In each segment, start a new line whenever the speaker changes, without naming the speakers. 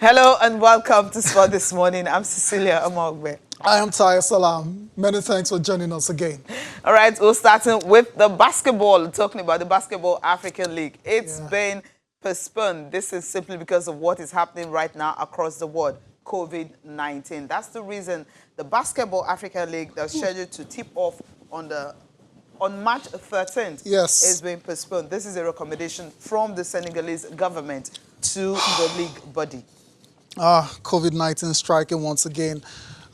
Hello and welcome to Sport This Morning. I'm Cecilia Amogbe.
I am Taya Salam. Many thanks for joining us again.
All right, we're starting with the basketball, talking about the Basketball African League. It's been postponed. This is simply because of what is happening right now across the world, COVID-19. That's the reason the Basketball African League that was scheduled to tip off on March 13th is being postponed. This is a recommendation from the Senegalese government to the league body.
COVID-19 striking once again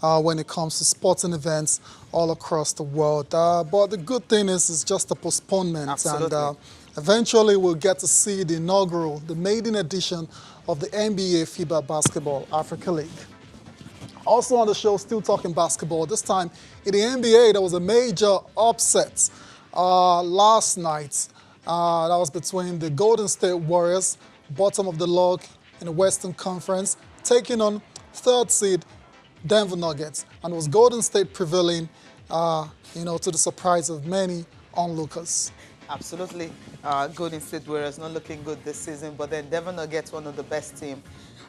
when it comes to sporting events all across the world. But the good thing is it's just a postponement.
Absolutely.
And eventually we'll get to see the inaugural, the maiden edition of the NBA FIBA Basketball Africa League. Also on the show, still talking basketball. This time in the NBA, there was a major upset last night. That was between the Golden State Warriors, bottom of the log in the Western Conference, taking on third seed Denver Nuggets. And it was Golden State prevailing, to the surprise of many onlookers.
Absolutely. Golden State Warriors not looking good this season, but then Denver Nuggets, one of the best teams.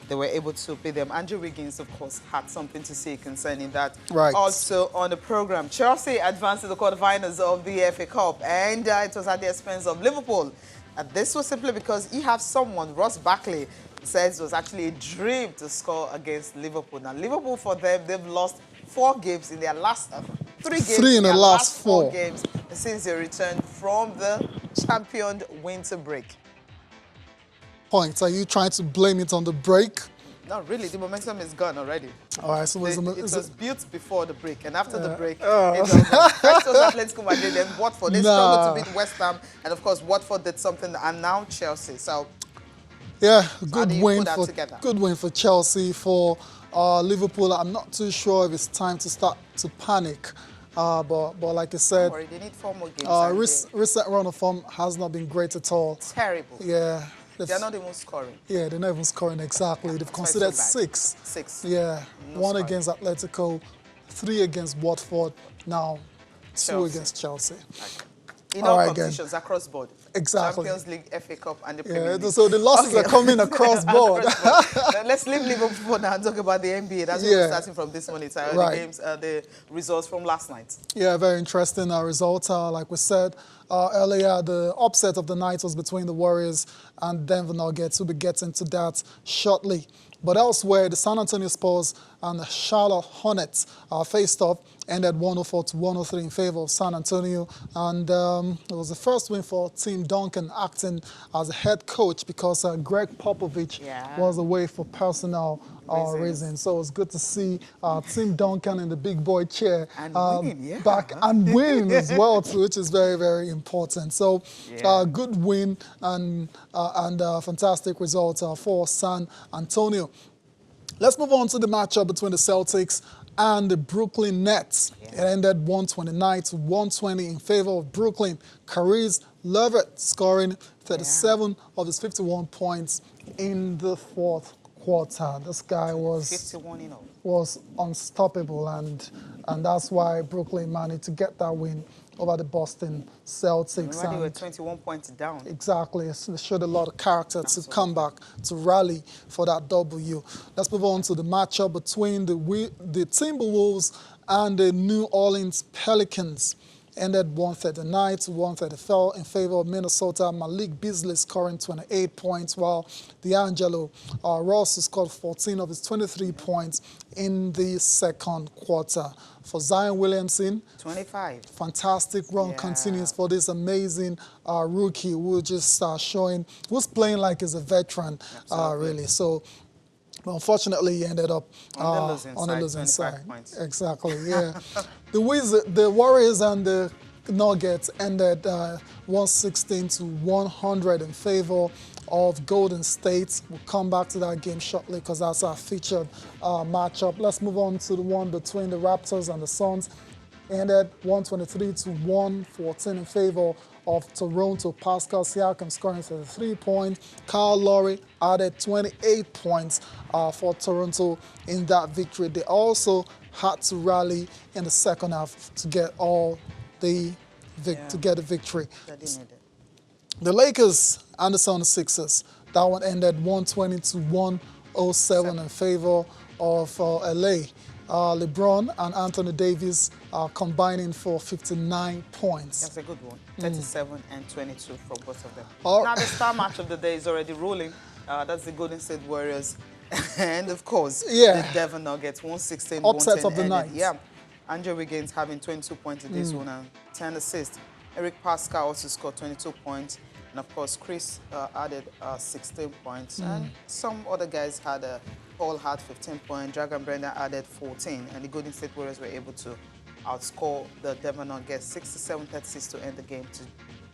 They were able to beat them. Andrew Wiggins, of course, had something to say concerning that.
Right.
Also on the program, Chelsea advanced to the quarterfinals of the FA Cup, and it was at the expense of Liverpool. And this was simply because you have someone, Ross Barkley, says it was actually a dream to score against Liverpool. Now, Liverpool, for them, they've lost 4 games in their last 3 games.
3 in the last 4
games since they returned from the championed winter break.
Are you trying to blame it on the break?
Not really. The momentum is gone already.
All right, so
it was built before the break, and after the break, it was Atletico Madrid and Watford. They struggled to beat West Ham, and of course, Watford did something, and now Chelsea. So,
yeah, good win for Chelsea. For Liverpool, I'm not too sure if it's time to start to panic. But like I said,
don't worry, they need 4 more games.
Recent run of form has not been great at all.
Terrible.
Yeah.
They're not even scoring.
Yeah, they're not even scoring exactly. They've considered 6.
6.
Yeah,
no
1
scoring.
against Atletico, 3 against Watford, now 2
Chelsea.
against Chelsea.
Okay. In all competitions across board.
Exactly.
Champions League, FA Cup, and the Premier League.
So the losses are coming across board.
Now, let's leave Liverpool now and talk about the NBA. That's what we're starting from this morning. So the games, the results from last night. Yeah,
very interesting results. Like we said earlier, the upset of the night was between the Warriors and Denver Nuggets. We'll be getting to that shortly. But elsewhere, the San Antonio Spurs and the Charlotte Hornets faced off, ended 104-103 in favor of San Antonio. And it was the first win for Tim Duncan acting as a head coach because Greg Popovich was away for personal reasons. So it's good to see Tim Duncan in the big boy chair
and
back and win as well, too, which is very, very important. So good win and fantastic result for San Antonio. Let's move on to the matchup between the Celtics and the Brooklyn Nets. It ended 129-120 in favor of Brooklyn. Caris LeVert scoring 37 of his 51 points in the 4th quarter. This guy was unstoppable, and that's why Brooklyn managed to get that win over the Boston Celtics.
Remember, they were 21 points down.
Exactly. They showed a lot of character to come back, to rally for that W. Let's move on to the matchup between the Timberwolves and the New Orleans Pelicans. Ended 139-134 in favor of Minnesota. Malik Beasley scoring 28 points, while D'Angelo Russell scored 14 of his 23 points in the 2nd quarter. For Zion Williamson,
25.
Fantastic run continues for this amazing rookie who just who's playing like he's a veteran, really. So, unfortunately, he ended up on the losing side.
Points.
Exactly, yeah. The Warriors and the Nuggets ended 116-100 in favor of Golden State. We'll come back to that game shortly because that's our featured matchup. Let's move on to the one between the Raptors and the Suns. Ended 123-114 in favor of Toronto. Pascal Siakam scoring 33 points. Kyle Lowry added 28 points for Toronto in that victory. They also had to rally in the 2nd half to get the victory. The Lakers and the 76ers, that one ended 120-1 7 in favor of LA. LeBron and Anthony Davis combining for 59 points.
That's a good one. 37 and 22 for both of them.
Oh.
Now the star match of the day is already rolling. That's the Golden State Warriors. And of course, the Denver Nuggets, 116,
upset of the night.
Yeah. Andrew Wiggins having 22 points in this one and 10 assists. Eric Pascal also scored 22 points. And of course, Chris added 16 points. And some other guys had Paul had 15 points. Dragon Brenda added 14. And the Golden State Warriors were able to outscore the Denver Nuggets 67-36 to end the game to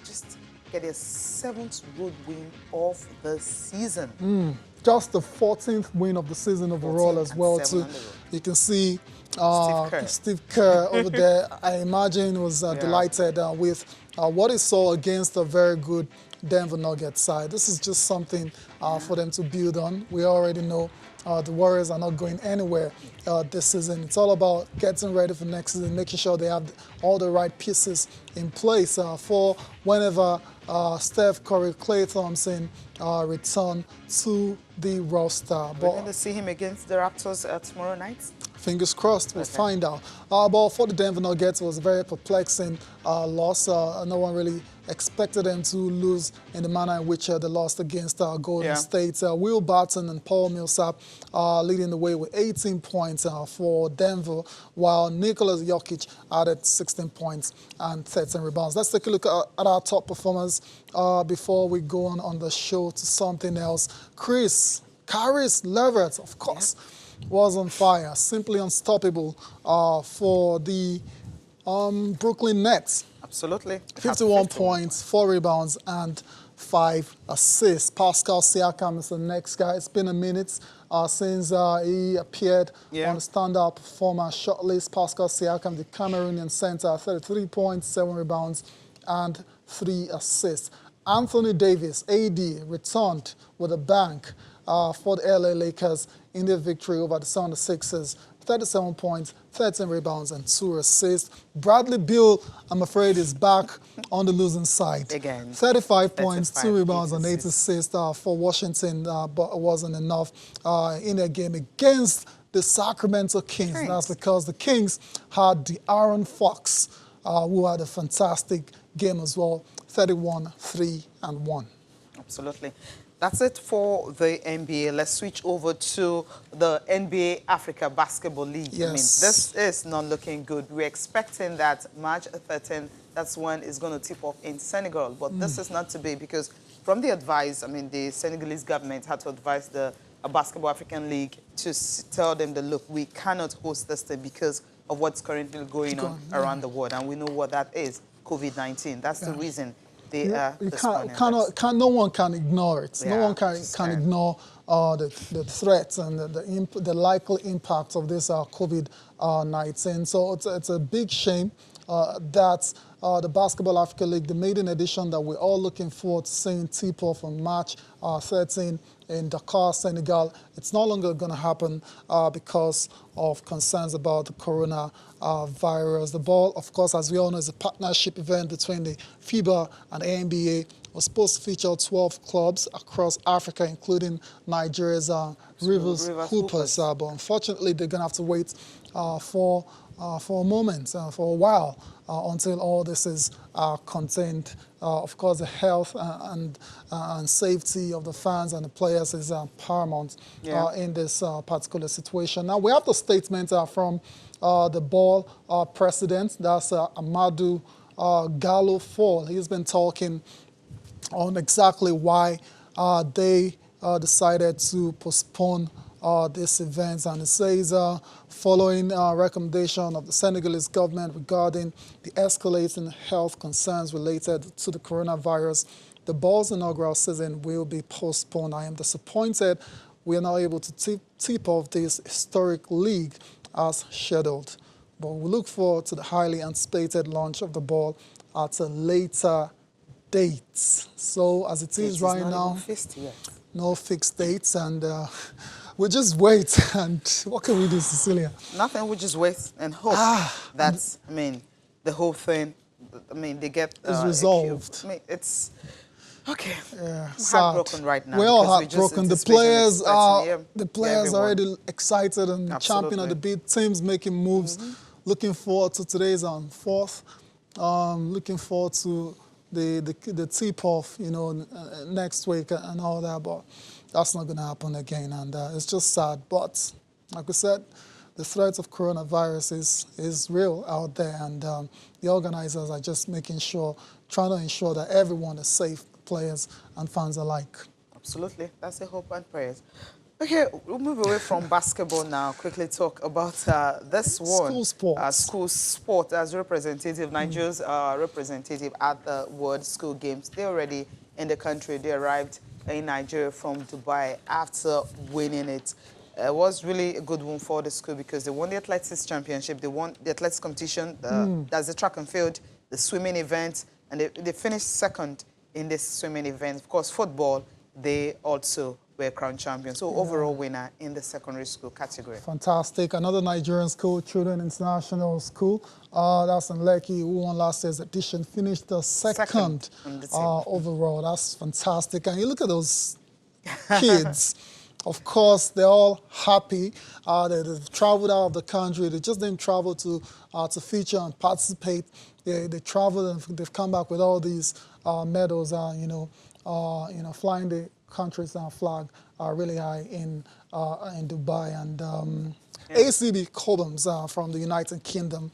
just get their 7th road win of the season.
Just the 14th win of the season overall as well too. You can see Steve Kerr over there. I imagine was delighted with what he saw against a very good Denver Nuggets side. This is just something for them to build on. We already know the Warriors are not going anywhere this season. It's all about getting ready for next season, making sure they have all the right pieces in place for whenever Steph Curry, Klay Thompson return to the roster.
We're going to see him against the Raptors tomorrow night.
Fingers crossed, we'll find out. But for the Denver Nuggets, it was a very perplexing loss. No one really expected them to lose in the manner in which they lost against Golden State. Will Barton and Paul Millsap leading the way with 18 points for Denver, while Nikola Jokic added 16 points and 13 rebounds. Let's take a look at our top performers before we go on the show to something else. Caris LeVert, of course, was on fire, simply unstoppable for the Brooklyn Nets.
Absolutely.
51 points, 4 rebounds, and 5 assists. Pascal Siakam is the next guy. It's been a minute since he appeared on the standout performer shortlist. Pascal Siakam, the Cameroonian center, 33 points, 7 rebounds, and 3 assists. Anthony Davis, AD, returned with a bang for the LA Lakers in their victory over the 76ers. 37 points, 13 rebounds, and 2 assists. Bradley Beal, I'm afraid, is back on the losing side.
Again.
35 points, 2 rebounds, and 8 assists for Washington, but it wasn't enough in a game against the Sacramento Kings. That's because the Kings had the Aaron Fox, who had a fantastic game as well, 31, 3, and 1.
Absolutely. That's it for the NBA. Let's switch over to the NBA Africa Basketball League.
Yes.
I mean, this is not looking good. We're expecting that March 13th, that's when it's going to tip off in Senegal. But this is not to be, because from the advice, I mean, the Senegalese government had to advise the Basketball African League to tell them that, look, we cannot host this thing because of what's currently going on around the world. And we know what that is, COVID-19. That's the reason. No
one can ignore it. No one can ignore the threats and the likely impact of this COVID-19. So it's a big shame that the Basketball Africa League, the maiden edition that we're all looking forward to seeing tip off on March 13 in Dakar, Senegal, it's no longer going to happen because of concerns about the coronavirus. The ball, of course, as we all know, is a partnership event between the FIBA and the NBA. It was supposed to feature 12 clubs across Africa, including Nigeria's Rivers Hoopers. But unfortunately, they're going to have to wait for a moment, for a while, until all this is contained. Of course, the health and safety of the fans and the players is paramount in this particular situation. Now, we have the statement from the ball president, that's Amadou Gallo Fall. He's been talking on exactly why they decided to postpone this event, and it says following recommendation of the Senegalese government regarding the escalating health concerns related to the coronavirus, the ball's inaugural season will be postponed. I am disappointed we are not able to tip off this historic league as scheduled, but we look forward to the highly anticipated launch of the ball at a later date. So as it is right now, no fixed dates, and we'll just wait. And what can we do, Cecilia?
Nothing. We just wait and hope that, I mean, the whole thing, I mean, they get
is resolved.
I mean, it's Okay.
Yeah,
I'm
sad.
heartbroken right now.
We're all
because we just
heartbroken. The
anticipate and
players are
expecting,
already
everyone.
excited and champing at
Absolutely.
the bit. Teams making moves. Looking forward to today's on 4th. Looking forward to the tip-off, you know, next week and all that. But that's not going to happen again, and it's just sad. But like we said, the threat of coronavirus is real out there, and the organizers are just trying to ensure that everyone is safe, players and fans alike.
Absolutely. That's the hope and prayers. Okay, we'll move away from basketball now. Quickly talk about this one.
School sports.
School sport as representative. Nigeria's representative at the World School Games. They're already in the country. They arrived in Nigeria from Dubai after winning it. It was really a good one for the school because they won the athletics championship. They won the athletics competition. That's the track and field, the swimming event, and they finished second in this swimming event. Of course, football, they also were crowned champions. So overall winner in the secondary school category.
Fantastic. Another Nigerian school, Children International School, that's in Lekki, who won last year's edition, finished the second
on the team.
overall. That's fantastic. And you look at those kids. Of course, they're all happy. They've traveled out of the country. They just didn't travel to feature and participate. They traveled and they've come back with all these medals. Flying the country's flag really high in Dubai. And ACB Cobhams from the United Kingdom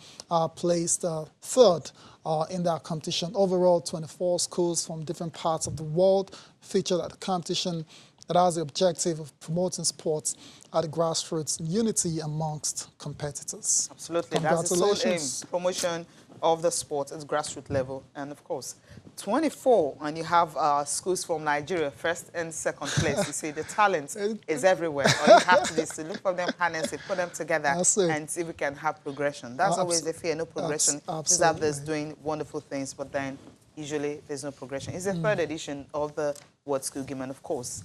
placed third in that competition. Overall, 24 schools from different parts of the world featured at the competition. That has the objective of promoting sports at the grassroots, unity amongst competitors.
Absolutely. That's the sole aim, promotion of the sport at grassroots level. And of course, 24, and you have schools from Nigeria, first and second place. You see, the talent is everywhere. All you have to do is to look for them, harness it, put them together, and see if we can have progression. That's always the fear, no progression. These others doing wonderful things, but then usually there's no progression. It's the third edition of the World School Game, and of course,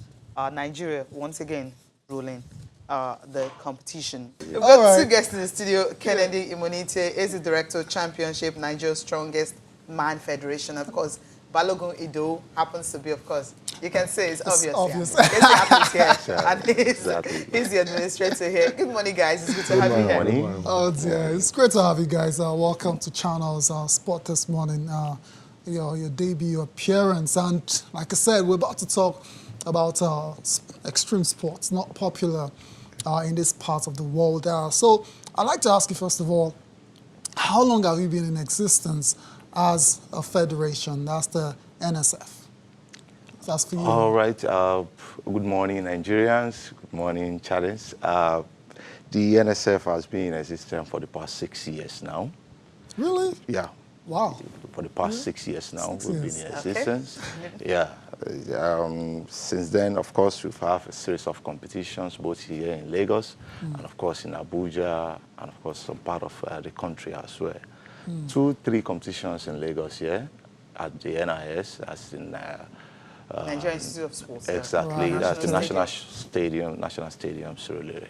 Nigeria, once again, ruling the competition. We've got two guests in the studio. Kennedy Imonite is the Director of Championship, Nigeria's Strongest Man Federation. Of course, Balogun Ido happens to be, of course, you can say it's obvious. Yeah. He happens here. And he's the administrator here. Good morning, guys. It's good to have you here.
Oh, dear. It's great to have you guys. Welcome to Channel's Sport this morning. Your debut appearance. And like I said, we're about to talk about extreme sports, not popular in this part of the world. So I'd like to ask you, first of all, how long have you been in existence as a federation? That's the NSF. That's for you.
All right. Good morning, Nigerians. Good morning, Challenge. The NSF has been in existence for the past 6 years now.
Really?
Yeah.
Wow.
For the past 6 years now, we've been in existence.
Okay.
Yeah. Since then, of course, we've had a series of competitions, both here in Lagos and, of course, in Abuja, and, of course, some part of the country as well. 2-3 competitions in Lagos here at the NIS, as in
Nigeria Institute of Sports.
Exactly,
Right.
that's the National Stadium, Surulere.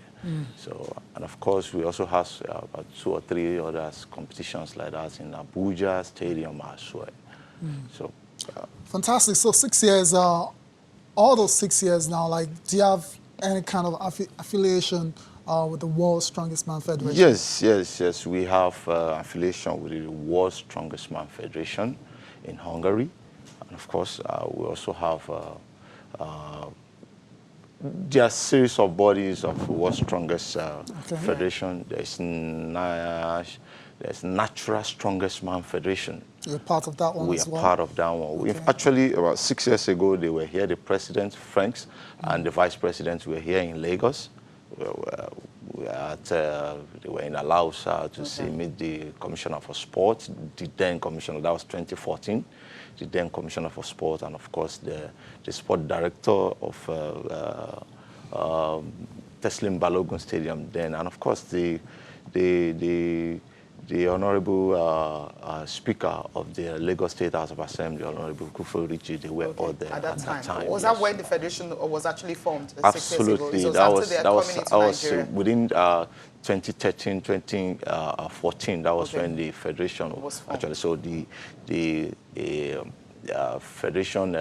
So, and of course, we also have about 2 or 3 other competitions like that in Abuja Stadium as well. So,
fantastic. So 6 years, all those 6 years now, like, do you have any kind of affiliation with the World's Strongest Man Federation?
Yes. We have affiliation with the World's Strongest Man Federation in Hungary. And of course, we also have there are a series of bodies of World's Strongest Federation. There's Natural Strongest Man Federation.
You're part of that one as well?
We are part of that one. Okay. Actually, about 6 years ago, they were here, the president, Franks, and the vice president were here in Lagos. They were in Alausa to meet the Commissioner for Sport, the then Commissioner, that was 2014, the then Commissioner for Sport, and of course the Sport Director of Teslim Balogun Stadium then, and of course the Honorable Speaker of the Lagos State House of Assembly, Honorable Kufo Richi, they were all there at that time.
Was that when the federation was actually formed?
Absolutely.
6 years ago?
That was within 2013, 2014. That was when the federation
was formed.
actually. So the federation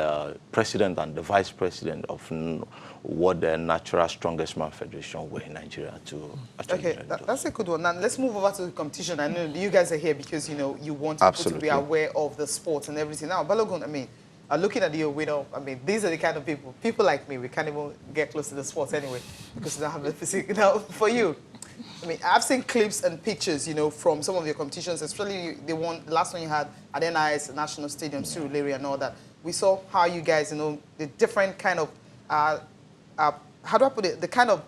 president and the vice president of what the natural strongest man federation were in Nigeria to actually
Okay, that's a good one. Now let's move over to the competition. I know you guys are here because you want people to be aware of the sport and everything. Now, Balogun, I mean, looking at your window, I mean, these are the kind of people like me, we can't even get close to the sports anyway because we don't have the physique. Now, for you, I mean, I've seen clips and pictures, from some of your competitions, especially the last one you had at NIS National Stadium, Surulere and all that. We saw how you guys, the different kind of, how do I put it, the kind of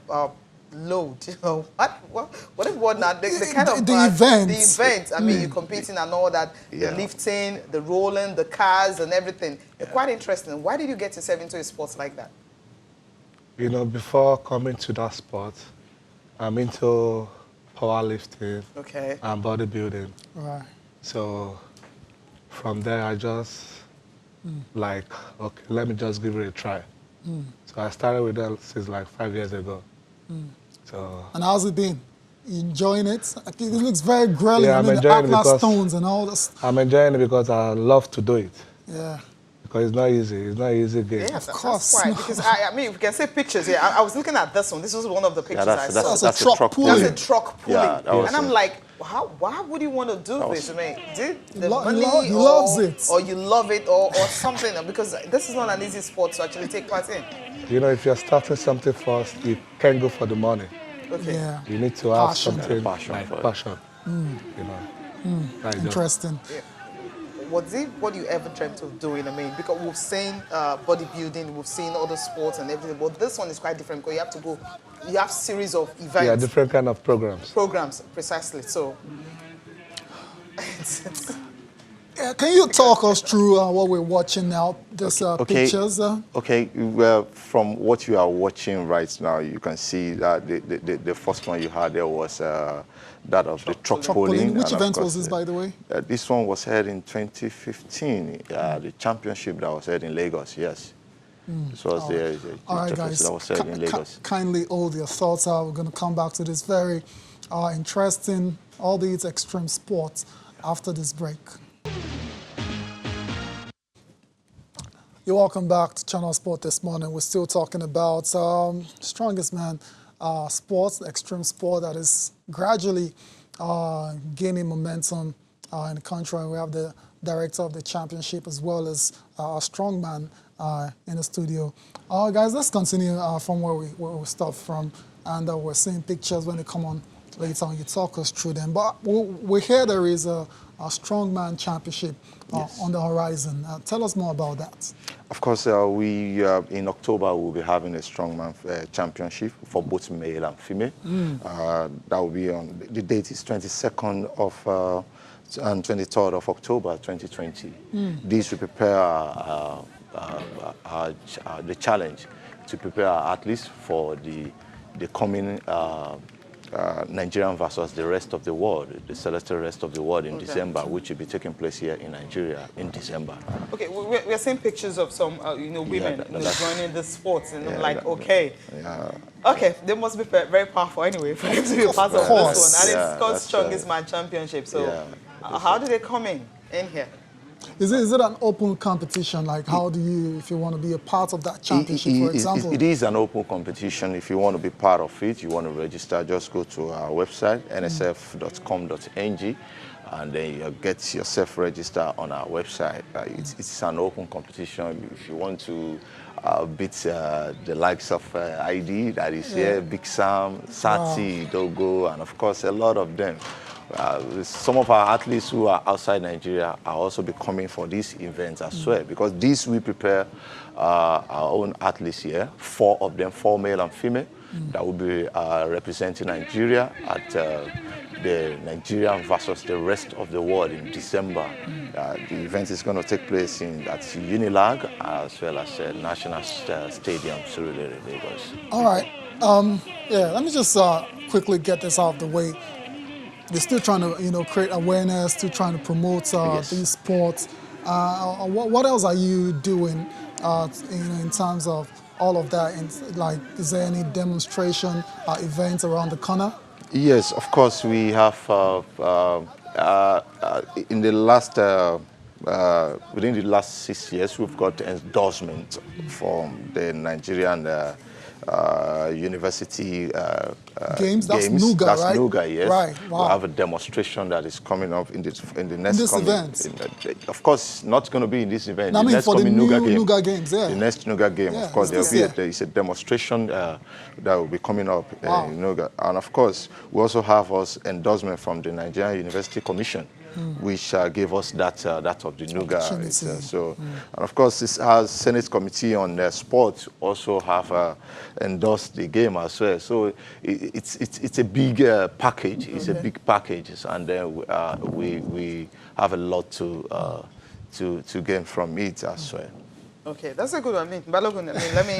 load, what now? The kind of
the event.
The event. I mean, you're competing and all that, the lifting, the rolling, the cars and everything. It's quite interesting. Why did you get yourself into a sport like that?
Before coming to that sport, I'm into powerlifting and bodybuilding.
Right.
So from there, I just okay, let me just give it a try. So I started with that since like 5 years ago. So.
And how's it been? You enjoying it? It looks very grilling.
Yeah, I'm enjoying it because
stones and all this.
I'm enjoying it because I love to do it.
Yeah.
Because it's not easy. It's not an easy game.
Yeah, of course. That's why. Because I mean, we can say pictures here. I was looking at this one. This was one of the pictures I saw.
That's a truck pulling.
That's a truck pulling.
Yeah,
and I'm like, why would you want to do this? I mean, did the money
he loves it.
Or you love it or something? Because this is not an easy sport to actually take part in.
If you're starting something first, you can't go for the money.
Okay.
Yeah.
You need to have
Passion.
something
Passion
like
for it.
passion.
Interesting.
Yeah. Was it what you ever dreamt of doing? I mean, because we've seen bodybuilding, we've seen other sports and everything, but this one is quite different because you have series of events.
Yeah, different kind of programs.
Programs, precisely. So,
can you talk us through what we're watching now? These pictures.
Okay, well, from what you are watching right now, you can see that the first one you had there was that of the truck pulling.
Which event was this, by the way?
This one was held in 2015, the championship that was held in Lagos, yes. This was the
all right, guys,
that was held in Lagos.
Kindly hold your thoughts out. We're going to come back to this very interesting, all these extreme sports after this break. You're welcome back to Channel Sport this morning. We're still talking about strongest man sports, extreme sport that is gradually gaining momentum in the country. And we have the director of the championship as well as a strongman in the studio. Guys, let's continue from where we stopped from. And we're seeing pictures when they come on later on. You talk us through them. But we hear there is a strongman championship on the horizon. Tell us more about that.
Of course, we in October we'll be having a strongman championship for both male and female. That will be on the date is 22nd of and 23rd of October 2020. This will prepare the challenge to prepare our athletes for the coming Nigerian versus the rest of the world, the selected rest of the world in December, which will be taking place here in Nigeria in December. Okay,
we're seeing pictures of some, women joining the sports, and I'm like, okay, they must be very powerful anyway for them to be part of this one. And it's called Strongest Man Championship. So, how do they come in here?
Is it an open competition? Like, how do you, if you want to be a part of that championship, for example?
It is an open competition. If you want to be part of it, you want to register, just go to our website, nsf.com.ng, and then you get yourself registered on our website. It's an open competition. If you want to beat the likes of ID, that is here, Big Sam, Sati, Dogo, and of course a lot of them. Some of our athletes who are outside Nigeria are also be coming for these events as well, because this we prepare our own athletes here, 4 of them, 4 male and female, that will be representing Nigeria at the Nigerian versus the rest of the world in December. The event is going to take place at Unilag as well as National Stadium, Surulere, Lagos.
All right. Let me just quickly get this out of the way. They're still trying to, create awareness, still trying to promote these sports. What else are you doing, in terms of all of that? And, is there any demonstration events around the corner?
Yes, of course. We have in the last within the last 6 years, we've got endorsement from the Nigerian university
games. That's NUGA,
That's
right?
NUGA, yes.
Right. Wow.
We have a demonstration that is coming up in the next
this
coming
event.
of course, not going to be in this event.
I
the
mean,
next
for the
coming
new
NUGA
games, yeah.
The next NUGA game,
Yeah,
of course,
it's
there is a demonstration that will be coming up
Wow.
in NUGA, and of course, we also have us endorsement from the Nigerian University Commission, which gave us that of the NUGA. And of course, this has Senate Committee on Sport also have endorsed the game as well. So it's a big package. It's a big package, and then we have a lot to gain from it as well.
Okay, that's a good one. Balogun, let me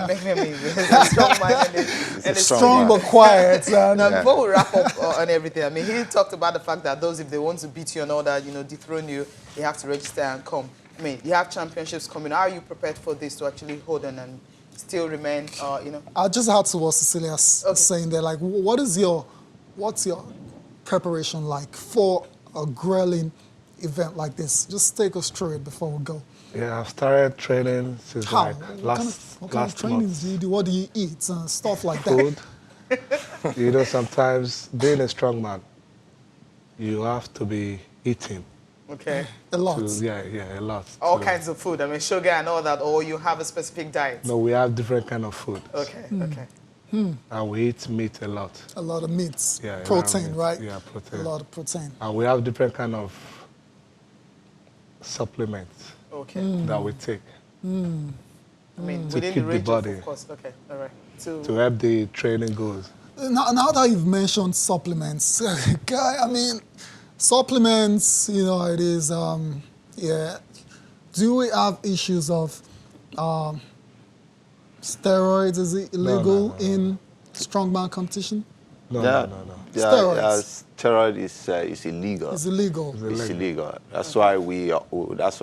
he's a strong man and a
strong but quiet.
Now, before we wrap up on everything, he talked about the fact that those, if they want to beat you and all that, dethrone you, they have to register and come. You have championships coming. How are you prepared for this to actually hold on and still remain,
I just had to what Cecilia saying there, like, what's your preparation like for a grueling event like this? Just take us through it before we go.
Yeah, I've started training since
How?
last
What kind of trainings do you do? What do you eat? Stuff like
Food.
that.
Sometimes being a strong man, you have to be eating.
Okay.
A lot.
A lot.
All kinds of food. Sugar and all that, or you have a specific diet?
No, we have different kind of food.
Okay, okay.
And we eat meat a lot.
A lot of meats.
Yeah,
protein, right?
Yeah, protein.
A lot of protein.
And we have different kind of supplements that we take.
Within
keep
the range
the body.
of course. Okay, all right.
To help the training goals.
Now that you've mentioned supplements, supplements, it is, Do we have issues of steroids? Is it illegal in strongman competition?
No.
Steroids.
Steroid is illegal.
It's illegal.
It's illegal. That's why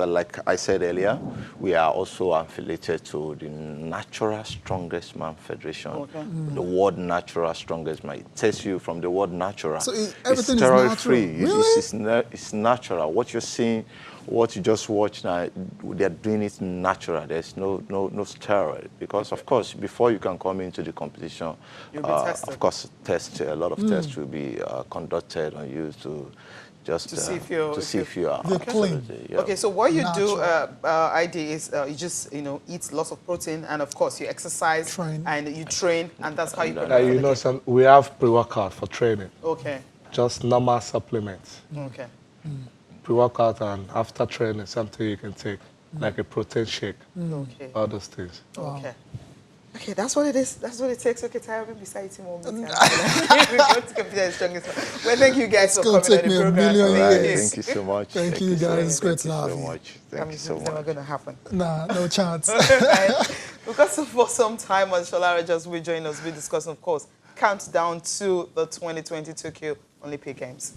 like I said earlier, we are also affiliated to the Natural Strongest Man Federation. Okay. The word Natural Strongest Man. It tells you from the word natural.
So everything
it's
is
steroid
natural.
free.
Really?
It's natural. What you're seeing, what you just watched now, they're doing it natural. There's no steroid, because of course before you can come into the competition,
you'll be tested.
Of course a lot of tests will be conducted on you to just
to see if
you are
clean.
Yeah.
Okay, so what you do, ID, is you just eat lots of protein, and of course you exercise and you train, and that's how you prepare.
We have pre-workout for training.
Okay.
Just normal supplements.
Okay.
Pre-workout, and after training, something you can take, like a protein shake.
Okay.
All those things.
Okay. Okay, that's what it is. That's what it takes. Okay, Tyra, maybe beside him all the time. We're going to compete the strongest. Well, thank you guys for coming on the program.
Thank you so much.
Thank you guys. It's great to have you.
Thank you so much.
It's never going to happen.
Nah, no chance.
Because for some time, as Sholara just will join us, we're discussing, of course, countdown to the 2022 Olympic Games.